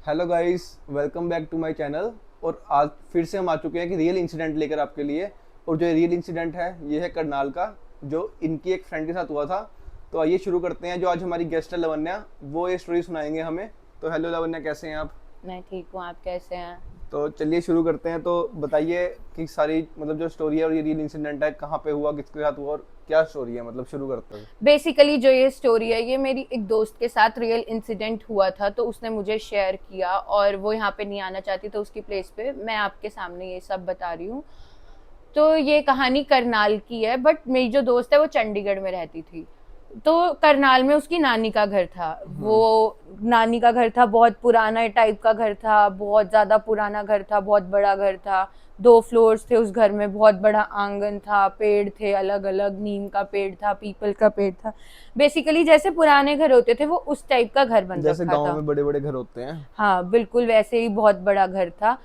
Hello guys, welcome back to my channel. और आज फिर से हम आ चुके हैं कि रियल इंसिडेंट लेकर आपके लिए। और जो रियल इंसिडेंट है ये है करनाल का, जो इनकी एक फ्रेंड के साथ हुआ था। तो आइए शुरू करते हैं। जो आज हमारी गेस्ट है लवन्या, वो ये स्टोरी सुनाएंगे हमें। तो हेलो लवन्या, कैसे हैं आप? मैं ठीक हूँ। आप कैसे हैं? तो चलिए शुरू करते हैं। तो बताइए कि सारी मतलब जो स्टोरी है और ये रियल इंसिडेंट है कहाँ पे हुआ, किसके साथ हुआ और क्या स्टोरी है, मतलब शुरू करते हैं। बेसिकली जो ये स्टोरी है ये मेरी एक दोस्त के साथ रियल इंसिडेंट हुआ था, तो उसने मुझे शेयर किया और वो यहाँ पे नहीं आना चाहती, तो उसकी प्लेस पे मैं आपके सामने ये सब बता रही हूँ। तो ये कहानी करनाल की है, बट मेरी जो दोस्त है वो चंडीगढ़ में रहती थी। तो करनाल में उसकी नानी का घर था। वो नानी का घर था, बहुत पुराना टाइप का घर था, बहुत ज्यादा पुराना घर था, बहुत बड़ा घर था। 2 फ्लोर्स थे उस घर में, बहुत बड़ा आंगन था, पेड़ थे अलग अलग, नीम का पेड़ था, पीपल का पेड़ था। बेसिकली जैसे पुराने घर होते थे वो उस टाइप का घर बन जैसे रखा गांव था। में बड़े बड़े घर होते हैं। हाँ बिल्कुल वैसे ही बहुत बड़ा घर था।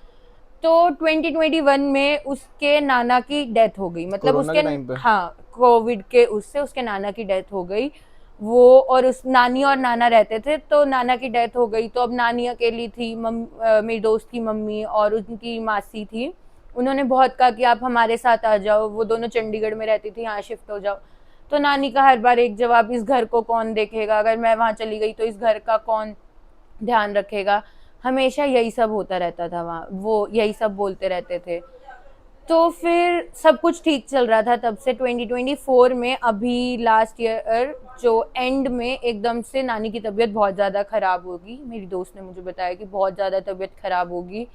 तो 2021 में उसके नाना की डेथ हो गई, मतलब कोरोना उसके, के टाइम पे। हाँ कोविड के उससे उसके नाना की डेथ हो गई। वो और उस नानी और नाना रहते थे, तो नाना की डेथ हो गई तो अब नानी अकेली थी। मेरी दोस्त की मम्मी और उनकी मासी थी। उन्होंने बहुत कहा कि आप हमारे साथ आ जाओ, वो दोनों चंडीगढ़ में रहती थी, यहाँ शिफ्ट हो जाओ। तो नानी का हर बार एक जवाब, इस घर को कौन देखेगा, अगर मैं वहां चली गई तो इस घर का कौन ध्यान रखेगा। हमेशा यही सब होता रहता था वहाँ, वो यही सब बोलते रहते थे। तो फिर सब कुछ ठीक चल रहा था तब से। 2024 में अभी लास्ट ईयर जो एंड में एकदम से नानी की तबीयत बहुत ज़्यादा ख़राब होगी। मेरी दोस्त ने मुझे बताया कि बहुत ज़्यादा तबीयत ख़राब होगी,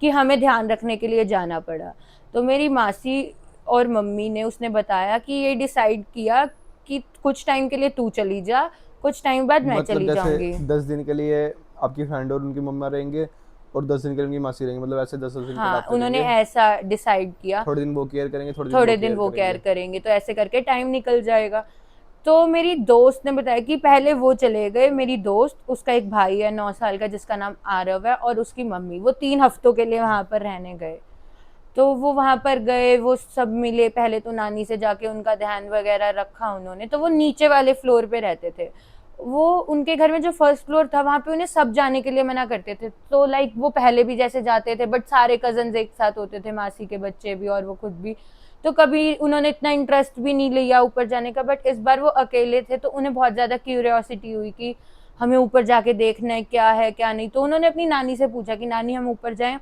कि हमें ध्यान रखने के लिए जाना पड़ा। तो मेरी मासी और मम्मी ने उसने बताया कि ये डिसाइड किया कि कुछ टाइम के लिए तू चली जा, कुछ टाइम बाद मैं मतलब चली जैसे जाऊंगी। 10 दिन के लिए आपकी फ्रेंड और उनकी मम्मा रहेंगे और 10 दिन के लिए उनकी मासी रहेंगे, मतलब ऐसे 10 10 दिन हाँ कटाते उन्होंने रहेंगे। ऐसा डिसाइड किया। थोड़े दिन वो केयर करेंगे, थोड़े दिन वो थोड़े दिन केयर वो केयर करेंगे। करेंगे, तो ऐसे करके टाइम निकल जाएगा। तो मेरी दोस्त ने बताया कि पहले वो चले गए। मेरी दोस्त, उसका एक भाई है 9 साल का जिसका नाम आरव है, और उसकी मम्मी, वो 3 हफ्तों के लिए वहां पर रहने गए। तो वो वहां पर गए, वो सब मिले। पहले तो नानी से जाके उनका ध्यान वगैरह रखा उन्होंने। तो वो नीचे वाले फ्लोर पे रहते थे। वो उनके घर में जो फर्स्ट फ्लोर था वहां पे उन्हें सब जाने के लिए मना करते थे। तो लाइक वो पहले भी जैसे जाते थे, बट सारे कजन एक साथ होते थे, मासी के बच्चे भी और वो खुद भी। तो कभी उन्होंने इतना इंटरेस्ट भी नहीं लिया ऊपर जाने का। बट इस बार वो अकेले थे तो उन्हें बहुत ज्यादा क्यूरियोसिटी हुई कि हमें ऊपर जाके देखना है क्या नहीं। तो उन्होंने अपनी नानी से पूछा कि नानी हम ऊपर जाएं।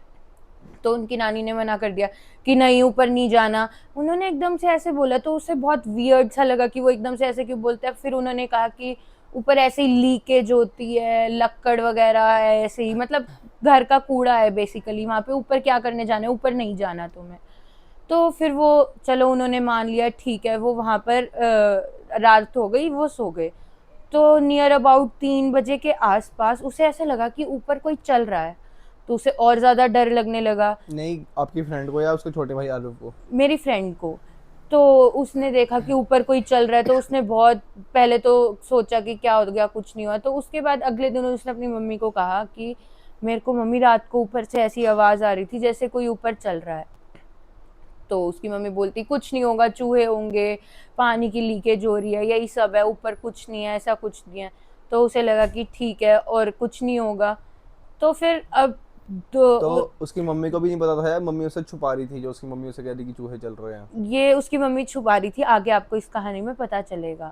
तो उनकी नानी ने मना कर दिया कि नहीं ऊपर नहीं जाना। उन्होंने एकदम से ऐसे बोला तो उसे बहुत वियर्ड सा लगा कि वो एकदम से ऐसे क्यों बोलते हैं। फिर उन्होंने कहा कि ऊपर ऐसे ही लीकेज होती है, लक्कड़ वगैरह है, ऐसे ही मतलब घर का कूड़ा है बेसिकली वहां पे, ऊपर क्या करने जाना है, ऊपर नहीं जाना तुम्हें। तो फिर वो, चलो उन्होंने मान लिया, ठीक है। वो वहां पर रात हो गई, वो सो गए। तो नियर अबाउट 3 बजे के आसपास उसे ऐसे लगा कि ऊपर कोई चल रहा है। तो उसे और ज्यादा डर लगने लगा। नहीं, आपकी फ्रेंड को या उसके छोटे भाई आलू को? मेरी फ्रेंड को। तो उसने देखा कि ऊपर कोई चल रहा है, तो उसने बहुत पहले तो सोचा कि क्या हो गया, कुछ नहीं हुआ। तो उसके बाद अगले दिन उसने अपनी मम्मी को कहा कि मेरे को मम्मी रात को ऊपर से ऐसी आवाज आ रही थी जैसे कोई ऊपर चल रहा है। तो उसकी मम्मी बोलती कुछ नहीं होगा, चूहे होंगे, पानी की लीकेज हो रही है, यही सब है, ऊपर कुछ नहीं है, ऐसा कुछ नहीं है। तो उसे लगा कि ठीक है और कुछ नहीं होगा। तो फिर अब तो तो उसकी मम्मी को भी नहीं पता था या मम्मी उसे छुपा रही थी, जो उसकी मम्मी उसे कह रही कि चूहे चल रहे हैं? ये उसकी मम्मी छुपा रही थी, आगे आपको इस कहानी में पता चलेगा।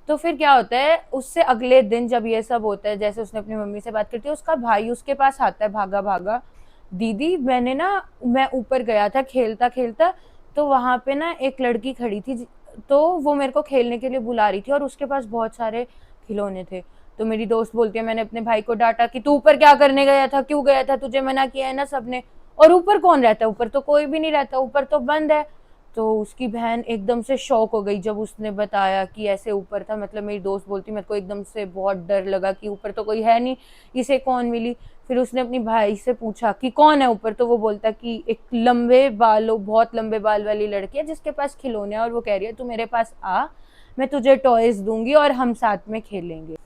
तो फिर क्या होता है, उससे अगले दिन जब ये सब होता है, जैसे उसने अपनी मम्मी से बात करती है, उसका भाई उसके पास आता है भागा भागा। दीदी मैं ऊपर गया था खेलता खेलता, तो वहां पे ना एक लड़की खड़ी थी, तो वो मेरे को खेलने के लिए बुला रही थी और उसके पास बहुत सारे खिलौने थे। तो मेरी दोस्त बोलती है मैंने अपने भाई को डांटा कि तू ऊपर क्या करने गया था, क्यों गया था, तुझे मना किया है ना सबने। और ऊपर कौन रहता है, ऊपर तो कोई भी नहीं रहता, ऊपर तो बंद है। तो उसकी बहन एकदम से शॉक हो गई जब उसने बताया कि ऐसे ऊपर था। मतलब मेरी दोस्त बोलती मेरे को एकदम से बहुत डर लगा कि ऊपर तो कोई है नहीं, इसे कौन मिली। फिर उसने अपनी भाई से पूछा कि कौन है ऊपर, तो वो बोलता कि एक लंबे बालों, बहुत लंबे बाल वाली लड़की है जिसके पास खिलौने हैं, और वो कह रही है तू मेरे पास आ, मैं तुझे टॉयज दूंगी और हम साथ में खेलेंगे।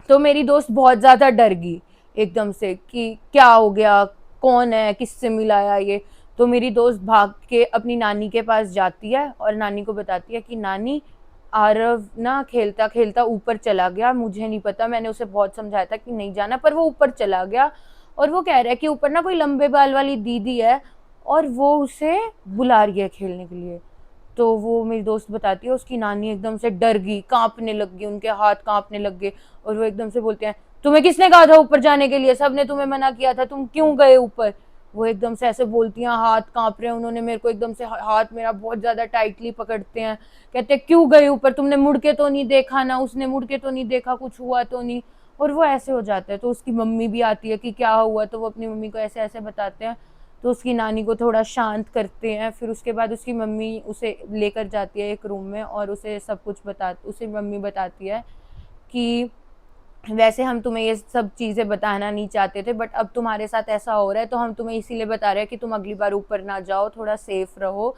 तो मेरी दोस्त बहुत ज्यादा डर गई एकदम से कि क्या हो गया, कौन है, किससे मिलाया ये। तो मेरी दोस्त भाग के अपनी नानी के पास जाती है और नानी को बताती है कि नानी, आरव ना खेलता खेलता ऊपर चला गया, मुझे नहीं पता, मैंने उसे बहुत समझाया था कि नहीं जाना, पर वो ऊपर चला गया। और वो कह रहा है कि ऊपर ना कोई लंबे बाल वाली दीदी है और वो उसे बुला रही है खेलने के लिए। तो वो मेरी दोस्त बताती है उसकी नानी एकदम से डर गई, कांपने लग गई, उनके हाथ कांपने लग गए और वो एकदम से बोलते हैं तुम्हें किसने कहा था ऊपर जाने के लिए, सबने तुम्हें मना किया था, तुम क्यों गए ऊपर। वो एकदम से ऐसे बोलती हैं, हाथ कांप रहे हैं, उन्होंने मेरे को एकदम से हाथ मेरा बहुत ज्यादा टाइटली पकड़ते हैं, कहते क्यों गए ऊपर, तुमने मुड़ के तो नहीं देखा ना, उसने मुड़ के तो नहीं देखा, कुछ हुआ तो नहीं। और वो ऐसे हो जाता है। तो उसकी मम्मी भी आती है कि क्या हुआ, तो वो अपनी मम्मी को ऐसे ऐसे बताते हैं। तो उसकी नानी को थोड़ा शांत करते हैं। फिर उसके बाद उसकी मम्मी उसे लेकर जाती है एक रूम में और उसे सब कुछ उसे मम्मी बताती है कि वैसे हम तुम्हें ये सब चीज़ें बताना नहीं चाहते थे, बट अब तुम्हारे साथ ऐसा हो रहा है तो हम तुम्हें इसीलिए बता रहे हैं कि तुम अगली बार ऊपर ना जाओ, थोड़ा सेफ रहो।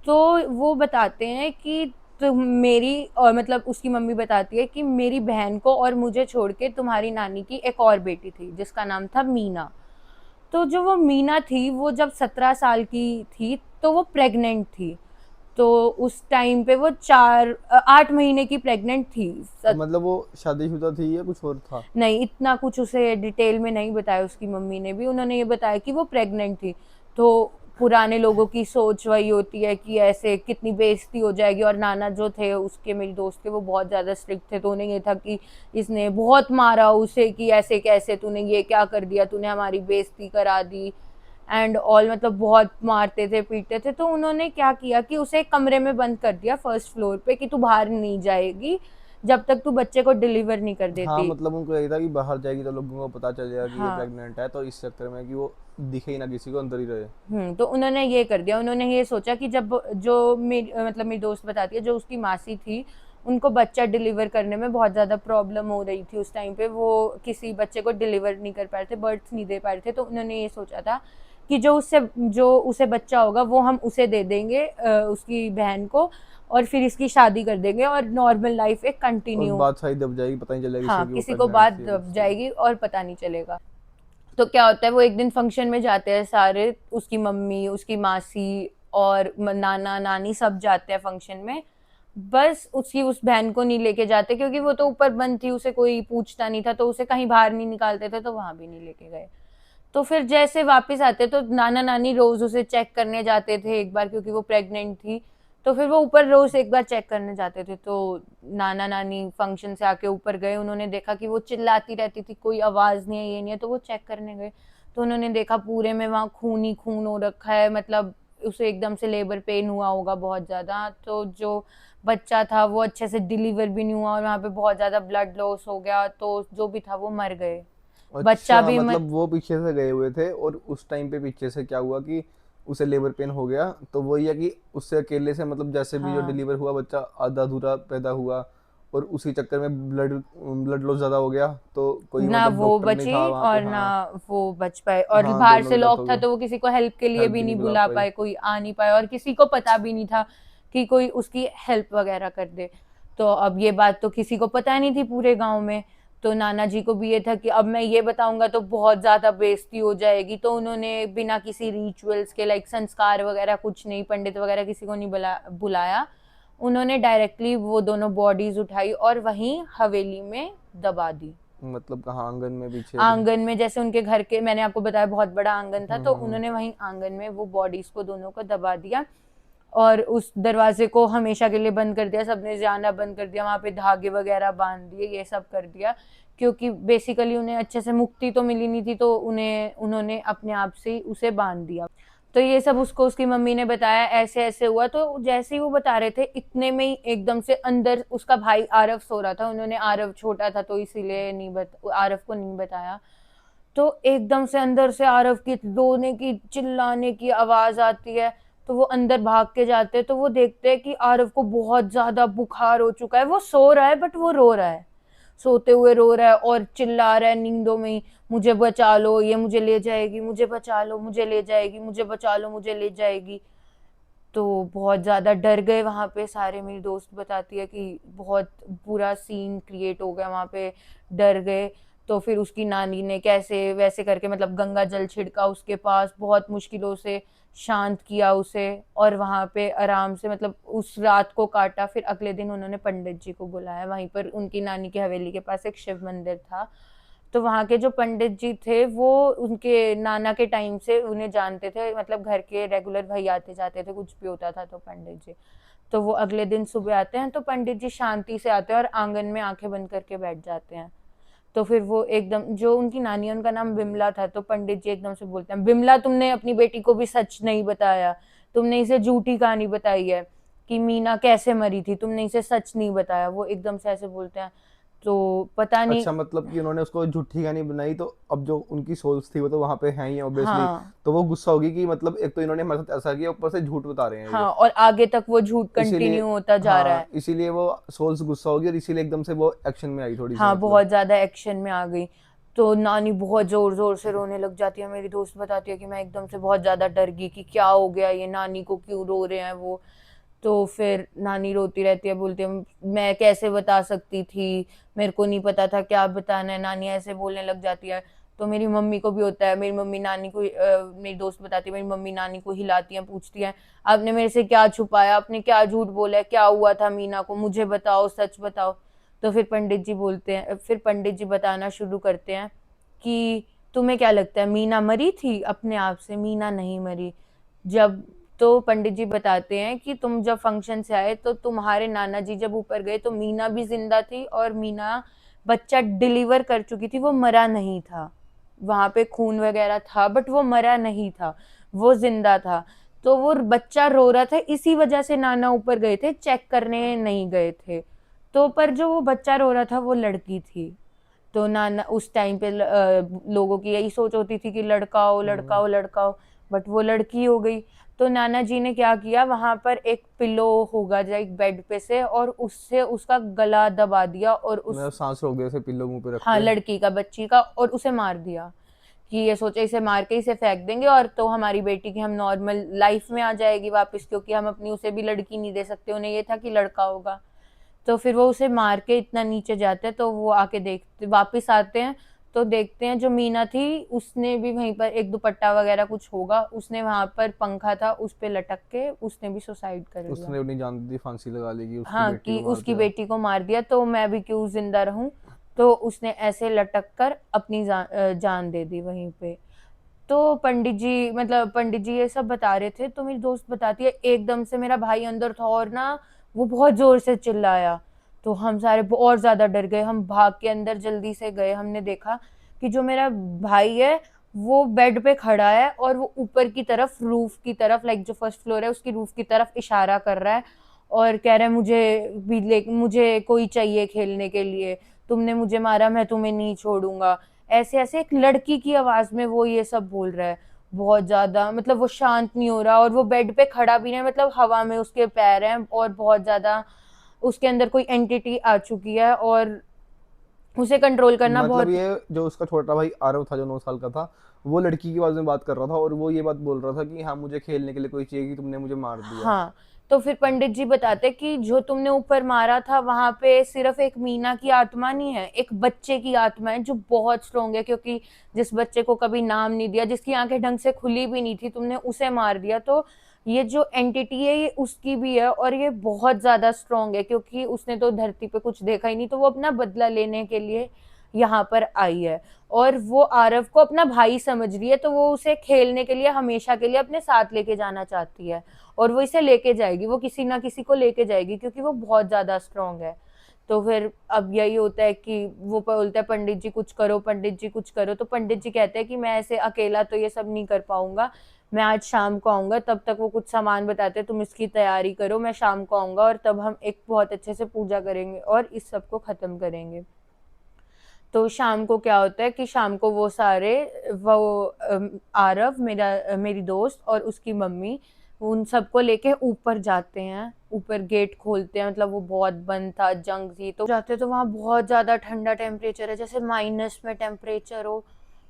तो वो बताते हैं कि तुम मेरी, और मतलब उसकी मम्मी बताती है कि मेरी बहन को और मुझे छोड़ के तुम्हारी नानी की एक और बेटी थी जिसका नाम था मीना। तो जो वो मीना थी वो जब 17 साल की थी तो वो प्रेग्नेंट थी। तो उस टाइम पे वो 8 महीने की प्रेग्नेंट थी। तो मतलब वो शादीशुदा थी या कुछ और था? नहीं, इतना कुछ उसे डिटेल में नहीं बताया उसकी मम्मी ने भी, उन्होंने ये बताया कि वो प्रेग्नेंट थी। तो पुराने लोगों की सोच वही होती है कि ऐसे कितनी बेइज्जती हो जाएगी। और नाना जो थे उसके, मेरी दोस्त के, वो बहुत ज़्यादा स्ट्रिक्ट थे। तो उन्हें ये था कि इसने बहुत मारा उसे, कि ऐसे कैसे, तूने ये क्या कर दिया, तूने हमारी बेइज्जती करा दी एंड ऑल, मतलब बहुत मारते थे पीटते थे। तो उन्होंने क्या किया कि उसे एक कमरे में बंद कर दिया फर्स्ट फ्लोर पे कि तू बाहर नहीं जाएगी जब तक तू बच्चे को डिलीवर नहीं कर हाँ, देती। मतलब उनको यही था कि बाहर जाएगी तो लोगों को पता चल जाएगा कि ये हाँ। प्रेग्नेंट है, तो इस चक्कर में कि वो दिखे ही ना किसी को, अंदर ही रहे। तो उन्होंने ये कर दिया। उन्होंने ये सोचा कि जब जो मेरी मतलब मेरी दोस्त बताती है, जो उसकी मासी थी, उनको बच्चा डिलीवर करने में बहुत ज़्यादा प्रॉब्लम हो रही थी उस टाइम पे, वो किसी बच्चे को डिलीवर नहीं कर पा रहे थे, बर्थ नहीं दे पा रहे थे। तो उन्होंने ये सोचा था कि जो उसे बच्चा होगा वो हम उसे दे देंगे, उसकी बहन को, और फिर इसकी शादी कर देंगे और नॉर्मल लाइफ एक और कंटिन्यू। बात सारी दब जाएगी, पता नहीं चलेगा किसी को हाँ, कि वो किसी को प्रेग्नेंट बात थी या कुछ दब थी। जाएगी और पता नहीं चलेगा। तो क्या होता है, वो एक दिन फंक्शन में जाते हैं सारे, उसकी मम्मी, उसकी मासी और नाना नानी सब जाते हैं फंक्शन में। बस उसकी उस बहन को नहीं लेके जाते क्योंकि वो तो ऊपर बंद थी, उसे कोई पूछता नहीं था, तो उसे कहीं बाहर नहीं निकालते थे, तो वहां भी नहीं लेके गए। तो फिर जैसे वापस आते तो नाना नानी रोज उसे चेक करने जाते थे एक बार, क्योंकि वो प्रेग्नेंट थी। तो फिर वो ऊपर रोज एक बार चेक करने जाते थे। तो नाना नानी फंक्शन से आके ऊपर गए, उन्होंने देखा कि वो चिल्लाती रहती थी, कोई आवाज नहीं है, ये नहीं है। तो वो चेक करने गए, तो उन्होंने देखा पूरे में वहां खून ही खून हो रखा है, मतलब उसे एकदम से लेबर पेन हुआ होगा बहुत ज्यादा। तो जो बच्चा था वो अच्छे से डिलीवर भी नहीं हुआ और वहां पे बहुत ज्यादा ब्लड लॉस हो गया, तो जो भी था वो मर गए। बच्चा अच्छा, भी मतलब वो पीछे से गए हुए थे और उस टाइम पे पीछे से क्या हुआ कि उसे लेबर पेन हो गया, तो वही है कि उससे अकेले से, मतलब जैसे भी जो हाँ, डिलीवर हुआ बच्चा आधा अधूरा पैदा हुआ, और उसी चक्कर में ब्लड ब्लड लॉस ज़्यादा हो गया, तो कोई ना मतलब वो डॉक्टर नहीं बची था वहाँ पे। और ना हाँ। वो बच पाए, और हाँ, बाहर दोनों से की डेथ हो लॉक था गई। तो वो किसी को हेल्प के लिए हेल्प भी भी नहीं नहीं बुला बुला पाई। पाए, कोई आ नहीं पाया और किसी को पता भी नहीं था कि कोई उसकी हेल्प वगैरह कर दे। तो अब ये बात तो किसी को पता नहीं थी पूरे गांव में। तो नाना जी को भी ये था कि अब मैं ये बताऊंगा तो बहुत ज्यादा बेइज्जती हो जाएगी, तो उन्होंने बिना किसी रिचुअल्स के, लाइक संस्कार वगैरह कुछ नहीं, पंडित वगैरह किसी को नहीं बुलाया। उन्होंने डायरेक्टली वो दोनों बॉडीज उठाई और वहीं हवेली में दबा दी। मतलब कहाँ, आंगन में पीछे कुछ? आंगन में, जैसे उनके घर के, मैंने आपको बताया बहुत बड़ा आंगन था, तो हम्म। उन्होंने वहीं आंगन में वो बॉडीज को दोनों को दबा दिया और उस दरवाजे को हमेशा के लिए बंद कर दिया, सबने जाना बंद कर दिया, वहां पे धागे वगैरह बांध दिए, ये सब कर दिया। क्योंकि बेसिकली उन्हें अच्छे से मुक्ति तो मिली नहीं थी, तो उन्होंने अपने आप से ही उसे बांध दिया। तो ये सब उसको उसकी मम्मी ने बताया, ऐसे ऐसे हुआ। तो जैसे ही वो बता रहे थे, इतने में ही एकदम से अंदर उसका भाई आरव सो रहा था, उन्होंने, आरव छोटा था तो इसीलिए आरव को नहीं बताया। तो एकदम से अंदर से आरव की रोने की, चिल्लाने की आवाज आती है। तो वो अंदर भाग के जाते हैं, तो वो देखते हैं कि आरव को बहुत ज्यादा बुखार हो चुका है, वो सो रहा है बट वो रो रहा है, सोते हुए रो रहा है और चिल्ला रहा है नींदों में ही, मुझे बचा लो, ये मुझे ले जाएगी, मुझे बचा लो, मुझे ले जाएगी, मुझे बचा लो, मुझे ले जाएगी। तो बहुत ज्यादा डर गए वहां पे सारे। मेरी दोस्त बताती है कि बहुत बुरा सीन क्रिएट हो गया वहां पे, डर गए। तो फिर उसकी नानी ने कैसे वैसे करके, मतलब गंगा जल छिड़का उसके पास, बहुत मुश्किलों से शांत किया उसे, और वहां पे आराम से, मतलब उस रात को काटा। फिर अगले दिन उन्होंने पंडित जी को बुलाया, वहीं पर उनकी नानी की हवेली के पास एक शिव मंदिर था। तो वहाँ के जो पंडित जी थे वो उनके नाना के टाइम से उन्हें जानते थे, मतलब घर के रेगुलर भाई आते जाते थे, कुछ भी होता था तो पंडित जी। तो वो अगले दिन सुबह आते हैं तो पंडित जी शांति से आते हैं और आंगन में आंखें बंद करके बैठ जाते हैं। तो फिर वो एकदम, जो उनकी नानी है उनका नाम बिमला था, तो पंडित जी एकदम से बोलते हैं, बिमला तुमने अपनी बेटी को भी सच नहीं बताया, तुमने इसे झूठी कहानी बताई है कि मीना कैसे मरी थी, तुमने इसे सच नहीं बताया। वो एकदम से ऐसे बोलते हैं। तो पता नहीं। अच्छा, मतलब कि उन्होंने उसको झूठी कहानी बनाई, तो अब जो उनकी सोल्स थी वो तो वहां पे हैं ही ऑब्वियसली। हाँ तो वो गुस्सा होगी कि मतलब एक तो इन्होंने हमारे साथ ऐसा किया, ऊपर से झूठ बता रहे हैं ये। हाँ, और आगे तक वो झूठ इसीलिए, कंटिन्यू होता जा रहा हाँ, है। इसीलिए वो सोल्स गुस्सा होगी और इसीलिए एकदम से वो एक्शन में आई थोड़ी सी, हाँ, मतलब। बहुत ज्यादा एक्शन में आ गई। तो नानी बहुत जोर जोर से रोने लग जाती है। मेरी दोस्त बताती है कि मैं एकदम से बहुत ज्यादा डर गई कि क्या हो गया, ये नानी को क्यों रो रहे हैं वो। तो फिर नानी रोती रहती है, बोलती है मैं कैसे बता सकती थी, मेरे को नहीं पता था क्या बताना है, नानी ऐसे बोलने लग जाती है। तो मेरी मम्मी को भी होता है, मेरी मम्मी नानी को मेरी दोस्त बताती है, मेरी मम्मी नानी को हिलाती है, पूछती है आपने मेरे से क्या छुपाया, आपने क्या झूठ बोला है, क्या हुआ था मीना को, मुझे बताओ, सच बताओ। तो फिर पंडित जी बोलते हैं, फिर पंडित जी बताना शुरू करते हैं कि तुम्हें क्या लगता है मीना मरी थी अपने आप से, मीना नहीं मरी। जब, तो पंडित जी बताते हैं कि तुम जब फंक्शन से आए तो तुम्हारे नाना जी जब ऊपर गए तो मीना भी जिंदा थी, और मीना बच्चा डिलीवर कर चुकी थी, वो मरा नहीं था। वहां पे खून वगैरह था बट वो मरा नहीं था, वो जिंदा था। तो वो बच्चा रो रहा था, इसी वजह से नाना ऊपर गए थे, चेक करने नहीं गए थे। तो पर जो वो बच्चा रो रहा था वो लड़की थी। तो नाना उस टाइम पे लोगों की यही सोच होती थी कि लड़का हो, लड़का हम्म। हो, लड़का हो, बट वो लड़की हो गई। तो नाना जी ने क्या किया, वहां पर एक पिलो होगा जो एक बेड पे से, और उससे उसका गला दबा दिया और मैं उस, सांस रोक दिया, ऐसे पिल्लो मुंह पे रख हाँ, के। लड़की का, बच्ची का, और उसे मार दिया। कि ये सोचे इसे मार के इसे फेंक देंगे और तो हमारी बेटी की हम नॉर्मल लाइफ में आ जाएगी वापस, क्योंकि हम अपनी उसे भी लड़की नहीं दे सकते, उन्हें ये था कि लड़का होगा। तो फिर वो उसे मार के इतना नीचे जाते हैं, तो वो आके देखते, वापिस आते हैं तो देखते हैं जो मीना थी उसने भी वहीं पर एक दुपट्टा वगैरह कुछ होगा, उसने वहां पर पंखा था उस पे लटक के उसने भी सुसाइड कर लिया। उसने अपनी जान दी, फांसी लगा ली कि उसकी हाँ, बेटी कि को मार उसकी दिया। बेटी को मार दिया तो मैं भी क्यों जिंदा रहूं। तो उसने ऐसे लटक कर अपनी जान दे दी वहीं पे। तो पंडित जी, मतलब पंडित जी ये सब बता रहे थे, तो मेरी दोस्त बताती है एकदम से मेरा भाई अंदर था और ना वो बहुत जोर से चिल्लाया। तो हम सारे और ज्यादा डर गए, हम भाग के अंदर जल्दी से गए, हमने देखा कि जो मेरा भाई है वो बेड पे खड़ा है और वो ऊपर की तरफ, रूफ की तरफ, लाइक जो फर्स्ट फ्लोर है उसकी रूफ की तरफ इशारा कर रहा है और कह रहा है मुझे भी ले, मुझे कोई चाहिए खेलने के लिए, तुमने मुझे मारा, मैं तुम्हें नहीं छोड़ूंगा। ऐसे ऐसे एक लड़की की आवाज में वो ये सब बोल रहा है। बहुत ज्यादा, मतलब वो शांत नहीं हो रहा और वो बेड पे खड़ा भी नहीं, मतलब हवा में उसके पैर हैं और बहुत ज्यादा उसके अंदर कोई एंटिटी आ चुकी है और उसे कंट्रोल करना मतलब बहुत। ये जो उसका छोटा भाई आरव था, जो 9 साल का था, वो लड़की की आवाज में बात कर रहा था और वो ये बात बोल रहा था कि हाँ, मुझे खेलने के लिए कोई चाहिए, कि तुमने मुझे मार दिया। हाँ, तो फिर पंडित जी बताते कि जो तुमने ऊपर मारा था वहां पे सिर्फ एक मीना की आत्मा नहीं है, एक बच्चे की आत्मा है जो बहुत स्ट्रोंग है, क्योंकि जिस बच्चे को कभी नाम नहीं दिया, जिसकी आंखें ढंग से खुली भी नहीं थी, तुमने उसे मार दिया। तो ये जो एंटिटी है ये उसकी भी है और ये बहुत ज्यादा स्ट्रोंग है, क्योंकि उसने तो धरती पे कुछ देखा ही नहीं, तो वो अपना बदला लेने के लिए यहाँ पर आई है। और वो आरव को अपना भाई समझ रही है, तो वो उसे खेलने के लिए हमेशा के लिए अपने साथ लेके जाना चाहती है और वो इसे लेके जाएगी, वो किसी ना किसी को लेके जाएगी क्योंकि वो बहुत ज्यादा स्ट्रांग है। तो फिर अब यही होता है कि वो बोलता है पंडित जी कुछ करो, पंडित जी कुछ करो। तो पंडित जी कहते हैं कि मैं ऐसे अकेला तो ये सब नहीं कर पाऊंगा, मैं आज शाम को आऊंगा, तब तक वो कुछ सामान बताते हैं, तुम इसकी तैयारी करो, मैं शाम को आऊंगा और तब हम एक बहुत अच्छे से पूजा करेंगे और इस सब को खत्म करेंगे। तो शाम को क्या होता है कि शाम को वो सारे, वो आरव, मेरी दोस्त और उसकी मम्मी, उन सबको लेके ऊपर जाते हैं, ऊपर गेट खोलते हैं, मतलब वो बहुत बंद था, जंग थी, तो जाते तो वहाँ बहुत ज्यादा ठंडा टेम्परेचर है, जैसे माइनस में टेम्परेचर हो।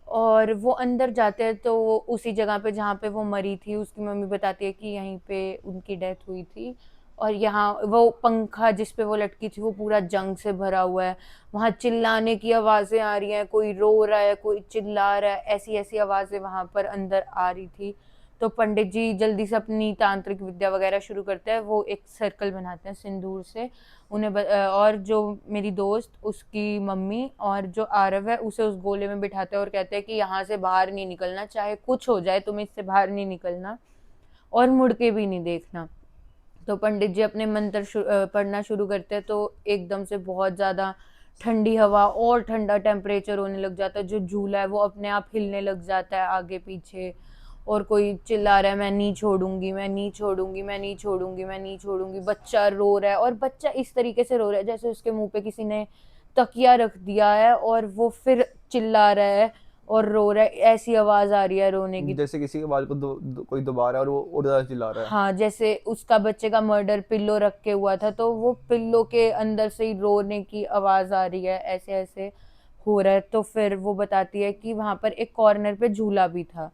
और वो अंदर जाते हैं तो वो उसी जगह पे जहाँ पे वो मरी थी, उसकी मम्मी बताती है कि यहीं पे उनकी डेथ हुई थी। और यहाँ वो पंखा जिस पे वो लटकी थी वो पूरा जंग से भरा हुआ है, वहां चिल्लाने की आवाजें आ रही हैं, कोई रो रहा है, कोई चिल्ला रहा है, ऐसी ऐसी आवाजें वहां पर अंदर आ रही थी। तो पंडित जी जल्दी से अपनी तांत्रिक विद्या वगैरह शुरू करते हैं। वो एक सर्कल बनाते हैं सिंदूर से, और जो मेरी दोस्त, उसकी मम्मी और जो आरव है उसे उस गोले में बिठाते हैं और कहते हैं कि यहाँ से बाहर नहीं निकलना, चाहे कुछ हो जाए तुम्हें इससे बाहर नहीं निकलना और मुड़ के भी नहीं देखना। तो पंडित जी अपने मंत्र पढ़ना शुरू करते हैं, तो एकदम से बहुत ज़्यादा ठंडी हवा और ठंडा टेम्परेचर होने लग जाता है। जो झूला है वो अपने आप हिलने लग जाता है आगे पीछे, और कोई चिल्ला रहा है मैं नहीं छोड़ूंगी, मैं नहीं छोड़ूंगी, मैं नहीं छोड़ूंगी, मैं नहीं छोड़ूंगी। बच्चा रो रहा है, और बच्चा इस तरीके से रो रहा है जैसे उसके मुंह पे किसी ने तकिया रख दिया है और वो फिर चिल्ला रहा है और रो रहा है। ऐसी आवाज आ रही है रोने की, जैसे किसी के बाल को कोई दबा रहा है और वो और ज्यादा चिल्ला रहा है। हाँ, जैसे उसका बच्चे का मर्डर पिल्लो रख के हुआ था, तो वो पिल्लो के अंदर से ही रोने की आवाज आ रही है, ऐसे ऐसे हो रहा है। तो फिर वो बताती है कि वहां पर एक कॉर्नर पे झूला भी था।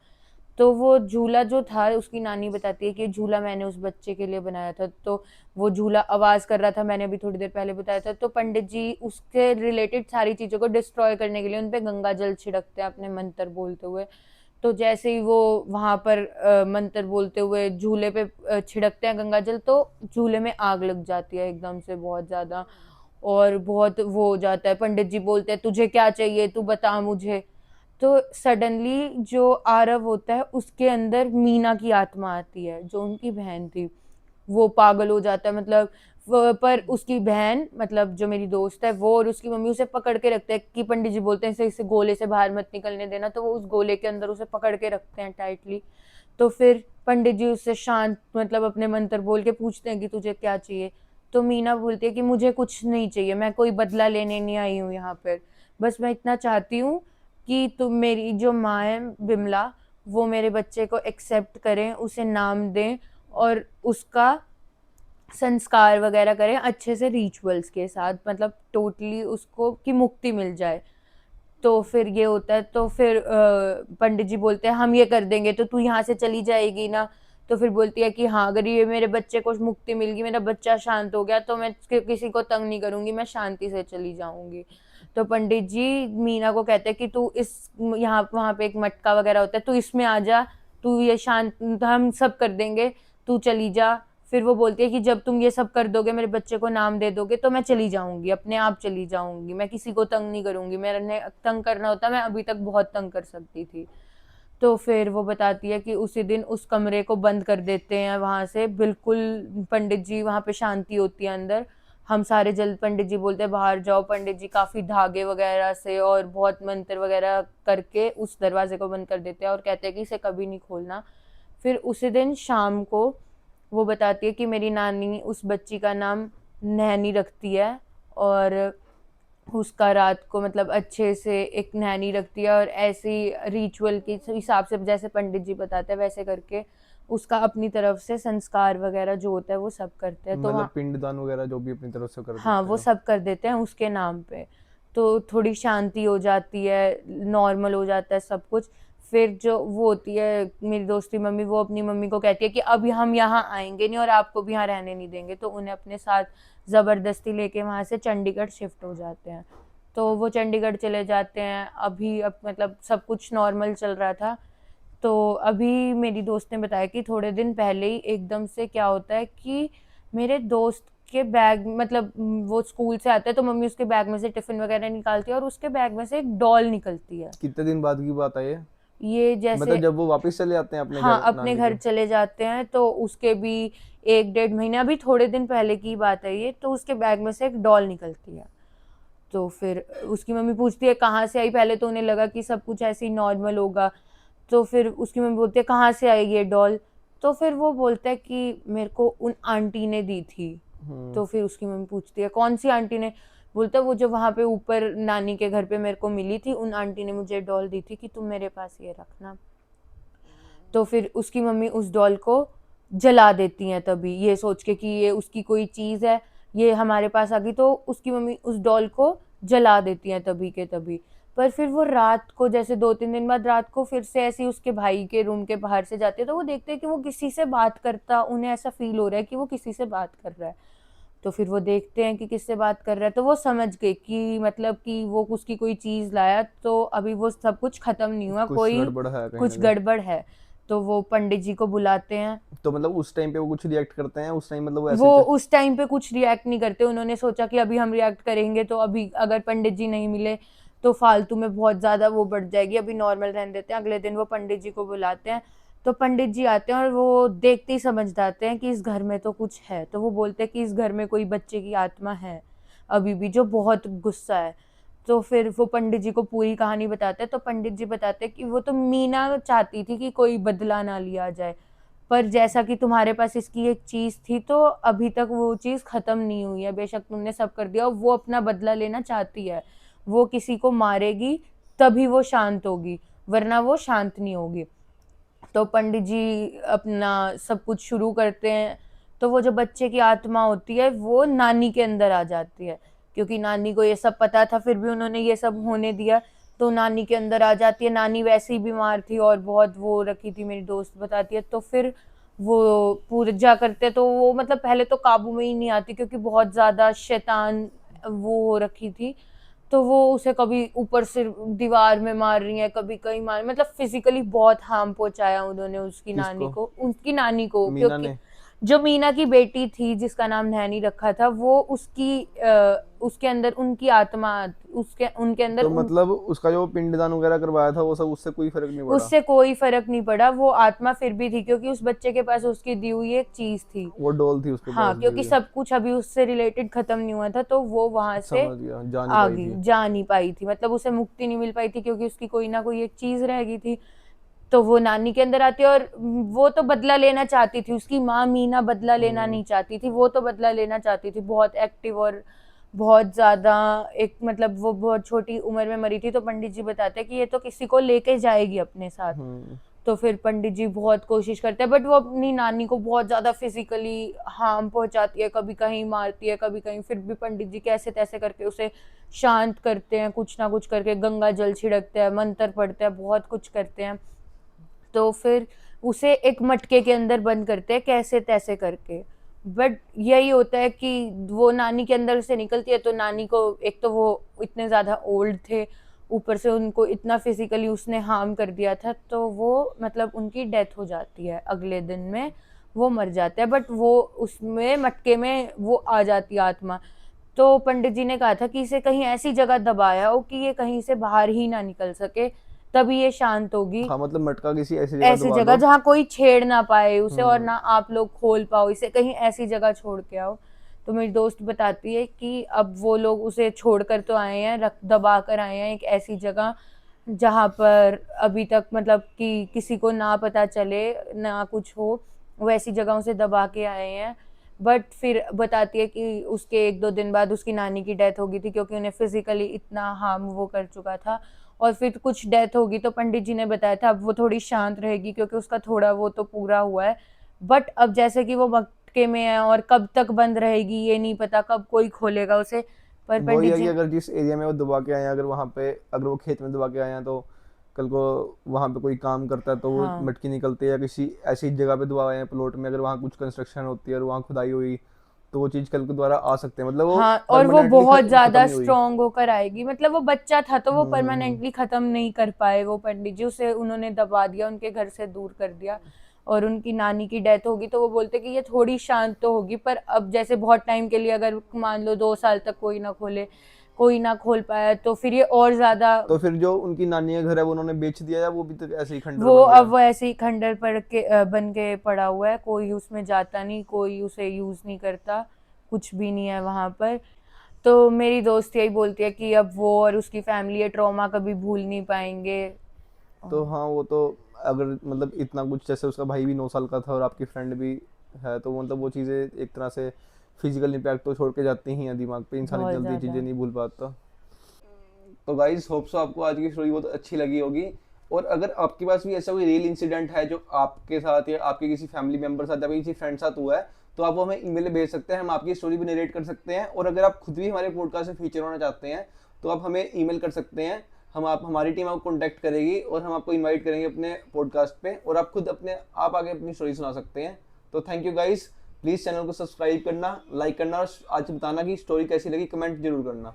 तो वो झूला जो था, उसकी नानी बताती है कि झूला मैंने उस बच्चे के लिए बनाया था। तो वो झूला आवाज कर रहा था, मैंने अभी थोड़ी देर पहले बताया था। तो पंडित जी उसके रिलेटेड सारी चीजों को डिस्ट्रॉय करने के लिए उनपे गंगा जल छिड़कते हैं अपने मंत्र बोलते हुए। तो जैसे ही वो वहां पर मंत्र बोलते हुए झूले पे छिड़कते हैं गंगा जल, तो झूले में आग लग जाती है एकदम से बहुत ज्यादा, और बहुत वो हो जाता है। पंडित जी बोलते हैं तुझे क्या चाहिए, तू बता मुझे। तो सडनली जो आरव होता है उसके अंदर मीना की आत्मा आती है, जो उनकी बहन थी। वो पागल हो जाता है, मतलब पर उसकी बहन, मतलब जो मेरी दोस्त है, वो और उसकी मम्मी उसे पकड़ के रखते हैं कि पंडित जी बोलते हैं इसे गोले से बाहर मत निकलने देना। तो वो उस गोले के अंदर उसे पकड़ के रखते हैं टाइटली। तो फिर पंडित जी उससे शांत, मतलब अपने मंत्र बोल के पूछते हैं कि तुझे क्या चाहिए। तो मीना बोलती है कि मुझे कुछ नहीं चाहिए, मैं कोई बदला लेने नहीं आई हूँ यहाँ पर, बस मैं इतना चाहती हूँ कि तुम, मेरी जो माँ है बिमला, वो मेरे बच्चे को एक्सेप्ट करें, उसे नाम दें और उसका संस्कार वगैरह करें अच्छे से रिचुअल्स के साथ, मतलब टोटली उसको की मुक्ति मिल जाए। तो फिर ये होता है। तो फिर पंडित जी बोलते हैं हम ये कर देंगे, तो तू यहाँ से चली जाएगी ना। तो फिर बोलती है कि हाँ, अगर ये मेरे बच्चे को मुक्ति मिल गई, मेरा बच्चा शांत हो गया, तो मैं किसी को तंग नहीं करूंगी, मैं शांति से चली जाऊंगी। तो पंडित जी मीना को कहते हैं कि तू इस, यहाँ वहाँ पे एक मटका वगैरह होता है, तू इसमें आ जा, तू ये शांत, हम सब कर देंगे, तू चली जा। फिर वो बोलती है कि जब तुम ये सब कर दोगे, मेरे बच्चे को नाम दे दोगे, तो मैं चली जाऊंगी, अपने आप चली जाऊंगी, मैं किसी को तंग नहीं करूंगी। मैंने तंग करना होता, मैं अभी तक बहुत तंग कर सकती थी। तो फिर वो बताती है कि उसी दिन उस कमरे को बंद कर देते हैं वहां से बिल्कुल। पंडित जी, वहां पे शांति होती है अंदर। हम सारे जल्द, पंडित जी बोलते हैं बाहर जाओ। पंडित जी काफी धागे वगैरह से और बहुत मंत्र वगैरह करके उस दरवाजे को बंद कर देते हैं और कहते हैं कि इसे कभी नहीं खोलना। फिर उसी दिन शाम को वो बताती है कि मेरी नानी उस बच्ची का नाम नैनी रखती है, और उसका रात को, मतलब अच्छे से एक नैनी रखती है, और ऐसी रिचुअल के हिसाब से जैसे पंडित जी बताते हैं वैसे करके उसका अपनी तरफ से संस्कार वगैरह जो होता है वो सब करते हैं। तो मतलब पिंडदान वगैरह जो भी अपनी तरफ से कर हाँ, देते वो हैं। सब कर देते हैं उसके नाम पे। तो थोड़ी शांति हो जाती है, नॉर्मल हो जाता है सब कुछ। फिर जो वो होती है मेरी दोस्ती मम्मी, वो अपनी मम्मी को कहती है कि अब हम यहाँ आएंगे नहीं और आपको भी यहाँ रहने नहीं देंगे। तो उन्हें अपने साथ ज़बरदस्ती लेके वहाँ से चंडीगढ़ शिफ्ट हो जाते हैं। तो वो चंडीगढ़ चले जाते हैं। अभी अब मतलब सब कुछ नॉर्मल चल रहा था। तो अभी मेरी दोस्त ने बताया कि थोड़े दिन पहले ही एकदम से क्या होता है कि मेरे दोस्त के बैग, मतलब वो स्कूल से आता है तो मम्मी उसके बैग में से टिफिन वगैरह निकालती है और उसके बैग में से एक डॉल निकलती है। कितने दिन बाद की बात है ये? ये जैसे, मतलब जब वो वापस चले जाते हैं अपने हाँ, घर अपने नानी घर के? चले जाते हैं तो उसके भी 1-1.5 महीने, अभी थोड़े दिन पहले की बात है ये, तो उसके बैग में से एक डॉल निकलती है। तो फिर उसकी मम्मी पूछती है कहाँ से आई। पहले तो उन्हें लगा कि सब कुछ ऐसे ही नॉर्मल होगा। तो फिर उसकी मम्मी बोलती है कहाँ से आई ये डॉल। तो फिर वो बोलता है कि मेरे को उन आंटी ने दी थी। तो फिर उसकी मम्मी पूछती है कौन सी आंटी ने। बोलता है वो जो वहाँ पे ऊपर नानी के घर पे मेरे को मिली थी, उन आंटी ने मुझे डॉल दी थी कि तुम मेरे पास ये रखना। तो फिर उसकी मम्मी उस डॉल को जला देती हैं तभी, ये सोच के कि ये उसकी कोई चीज़ है, ये हमारे पास आ गई। तो उसकी मम्मी उस डॉल को जला देती हैं तभी के तभी। पर फिर वो रात को, जैसे 2-3 दिन बाद रात को फिर से ऐसे ही उसके भाई के रूम के बाहर से जाते हैं, तो वो देखते हैं कि वो किसी से बात करता, उन्हें ऐसा फील हो रहा है कि वो किसी से बात कर रहा है। तो फिर वो देखते हैं कि किससे बात कर रहा है, तो वो समझ गए कि मतलब कि वो उसकी कोई चीज़ लाया। तो अभी वो सब कुछ खत्म नहीं हुआ, कुछ कोई गड़बड़ है कहीं ना कुछ कहीं। गड़बड़ है। तो वो पंडित जी को बुलाते हैं। तो मतलब उस टाइम पे वो कुछ रिएक्ट करते हैं उस टाइम, मतलब वो ऐसे वो उस टाइम पे कुछ रिएक्ट नहीं करते, उन्होंने सोचा कि अभी हम रिएक्ट करेंगे तो अभी अगर पंडित जी नहीं मिले तो फालतू में बहुत ज्यादा वो बढ़ जाएगी, अभी नॉर्मल रहने देते हैं। अगले दिन वो पंडित जी को बुलाते हैं, तो पंडित जी आते हैं और वो देखते ही समझ जाते हैं कि इस घर में तो कुछ है। तो वो बोलते हैं कि इस घर में कोई बच्चे की आत्मा है अभी भी, जो बहुत गुस्सा है। तो फिर वो पंडित जी को पूरी कहानी बताते हैं। तो पंडित जी बताते हैं कि वो तो मीना चाहती थी कि कोई बदला ना लिया जाए, पर जैसा कि तुम्हारे पास इसकी एक चीज थी तो अभी तक वो चीज खत्म नहीं हुई है, बेशक तुमने सब कर दिया, वो अपना बदला लेना चाहती है। वो किसी को मारेगी तभी वो शांत होगी, वरना वो शांत नहीं होगी। तो पंडित जी अपना सब कुछ शुरू करते हैं। तो वो जो बच्चे की आत्मा होती है वो नानी के अंदर आ जाती है, क्योंकि नानी को ये सब पता था फिर भी उन्होंने ये सब होने दिया। तो नानी के अंदर आ जाती है। नानी वैसे ही बीमार थी और बहुत वो रखी थी, मेरी दोस्त बताती है। तो फिर वो पूजा करते तो वो मतलब पहले तो काबू में ही नहीं आती, क्योंकि बहुत ज्यादा शैतान वो हो रखी थी। तो वो उसे कभी ऊपर से दीवार में मार रही है, कभी कहीं मार, मतलब फिजिकली बहुत हार्म पहुंचाया उन्होंने किसको? उसकी नानी को, मीना क्योंकि ने? जो मीना की बेटी थी जिसका नाम नैनी रखा था, वो उसके अंदर उनकी आत्मा, उसके उनके अंदर तो मतलब उसका जो पिंडदान वगैरह करवाया था वो सब, उससे कोई फर्क नहीं पड़ा? उससे कोई फर्क नहीं पड़ा। वो आत्मा फिर भी थी, क्योंकि उस बच्चे के पास उसकी दी हुई एक चीज थी। वो डॉल थी उसके हाँ, पास दी क्योंकि हुई? सब कुछ अभी उससे रिलेटेड खत्म नहीं हुआ था, तो वो वहां से समझ गया, जा नहीं आ पाई गई, थी। जा नहीं पाई थी, मतलब उसे मुक्ति नहीं मिल पाई थी, क्योंकि उसकी कोई ना कोई एक चीज रह गई थी। तो वो नानी के अंदर आती है और वो तो बदला लेना चाहती थी, उसकी माँ मीना बदला लेना नहीं चाहती थी, वो तो बदला लेना चाहती थी, बहुत एक्टिव और बहुत ज्यादा एक, मतलब वो बहुत छोटी उम्र में मरी थी। तो पंडित जी बताते हैं कि ये तो किसी को लेके जाएगी अपने साथ। हम्म। तो फिर पंडित जी बहुत कोशिश करते हैं, बट वो अपनी नानी को बहुत ज्यादा फिजिकली हार्म पहुंचाती है, कभी कहीं मारती है, कभी कहीं। फिर भी पंडित जी कैसे तैसे करके उसे शांत करते हैं, कुछ ना कुछ करके, गंगा जल छिड़कते हैं, मंत्र पढ़ते हैं, बहुत कुछ करते हैं। तो फिर उसे एक मटके के अंदर बंद करते हैं कैसे तैसे करके। बट यही होता है कि वो नानी के अंदर से निकलती है, तो नानी को, एक तो वो इतने ज्यादा ओल्ड थे, ऊपर से उनको इतना फिजिकली उसने हार्म कर दिया था, तो वो मतलब उनकी डेथ हो जाती है, अगले दिन में वो मर जाते हैं। बट वो उसमें मटके में वो आ जाती है आत्मा। तो पंडित जी ने कहा था कि इसे कहीं ऐसी जगह दबाया हो कि ये कहीं से बाहर ही ना निकल सके, तभी ये शांत होगी। हाँ मतलब मटका किसी ऐसी जगह ऐसी दबा जगह दो। जहाँ कोई छेड़ ना पाए उसे, और हम्म। ना आप लोग खोल पाओ इसे, कहीं ऐसी जगह छोड़ के आओ। तो मेरी दोस्त बताती है कि अब वो लोग उसे छोड़ कर तो आए हैं, रख दबा कर आए हैं एक ऐसी जगह जहाँ पर अभी तक मतलब कि किसी को ना पता चले ना कुछ हो, वैसी जगहों से दबा के आए हैं। बट फिर बताती है कि उसके 1-2 दिन बाद उसकी नानी की डेथ हो गई थी, क्योंकि उन्हें फिजिकली इतना हार्म वो कर चुका था। और फिर कुछ डेथ होगी तो पंडित जी ने बताया था अब वो थोड़ी शांत रहेगी, क्योंकि उसका थोड़ा वो तो पूरा हुआ है। बट अब जैसे कि वो मटके में है और कब तक बंद रहेगी ये नहीं पता, कब कोई खोलेगा उसे। पर वही पंडित है कि जी, अगर जिस एरिया में वो दबा के आए हैं, अगर वहाँ पे, अगर वो खेत में दबा के आए हैं, तो कल को वहाँ पे कोई काम करता है तो वो हाँ मटकी निकलती है, या किसी ऐसी जगह पे दबा आए हैं प्लॉट में, अगर वहाँ कुछ कंस्ट्रक्शन होती है और वहाँ खुदाई हुई, तो वो चीज़ कल के द्वारा आ सकते हैं, मतलब वो हाँ, और वो परमानेंटली बहुत खत्म ज्यादा नहीं हुई। स्ट्रांग होकर आएगी, मतलब वो बच्चा था तो वो हम्म। परमानेंटली खत्म नहीं कर पाए वो पंडित जी, उसे उन्होंने दबा दिया, उनके घर से दूर कर दिया। और उनकी नानी की डेथ होगी तो वो बोलते कि ये थोड़ी शांत तो होगी, पर अब जैसे बहुत टाइम के लिए, अगर मान लो 2 साल तक कोई ना खोल पाया, तो फिर ये और ज्यादा। तो फिर जो उनकी नानी का घर है वो उन्होंने बेच दिया, या वो भी तो ऐसे ही खंडर वो बन गया अब है? वो ऐसे ही खंडर बन के पड़ा हुआ है, कोई उसमें जाता नहीं, कोई उसे यूज नहीं करता, कुछ भी नहीं है वहां पर। तो मेरी दोस्त यही बोलती है कि अब वो और उसकी फैमिली ये ट्रॉमा कभी भूल नहीं पाएंगे। तो हाँ वो तो, अगर मतलब इतना कुछ, जैसे उसका भाई भी 9 साल का था और आपकी फ्रेंड भी है, तो मतलब वो चीज़ें एक तरह से फिजिकल इम्पैक्ट तो छोड़ के जाती ही हैं दिमाग पे, इंसान इतनी बहुत जल्दी ज्यादा। चीज़ें नहीं भूल पाता। तो गाइस होप सो आपको आज की स्टोरी बहुत अच्छी लगी होगी। और अगर आपके पास भी ऐसा कोई रियल इंसिडेंट है जो आपके साथ या आपके किसी फैमिली मेंबर साथ या किसी फ्रेंड साथ हुआ है, तो आप वो हमें ईमेल में भेज सकते हैं, हम आपकी स्टोरी भी नरेट कर सकते हैं। और अगर आप खुद भी हमारे पॉडकास्ट में फीचर होना चाहते हैं तो आप हमें ईमेल कर सकते हैं, हमारी टीम आपको कॉन्टैक्ट करेगी और हम आपको इन्वाइट करेंगे अपने पॉडकास्ट पे, और आप खुद आप आगे अपनी स्टोरी सुना सकते हैं। तो thank you guys, please channel को सब्सक्राइब करना, लाइक करना, और आज बताना कि स्टोरी कैसी लगी, कमेंट जरूर करना।